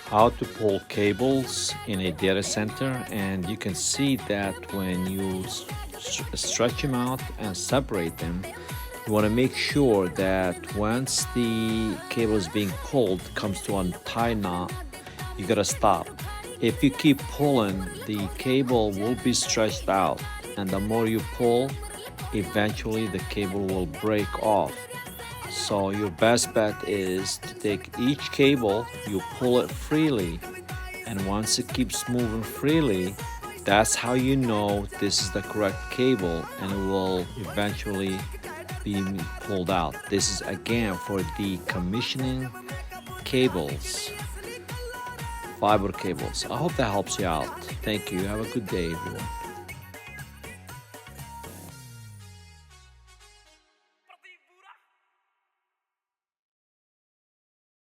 how to pull cables in a data center, and you can see that when you stretch them out and separate them, you want to make sure that once the cable is being pulled, comes to a tie knot, you gotta stop. If you keep pulling, the cable will be stretched out, and the more you pull, eventually the cable will break off. So your best bet is to take each cable, you pull it freely, and once it keeps moving freely, that's how you know this is the correct cable, and it will eventually be pulled out. This is again for decommissioning cables, fiber cables. I hope that helps you out. Thank you. Have a good day, everyone.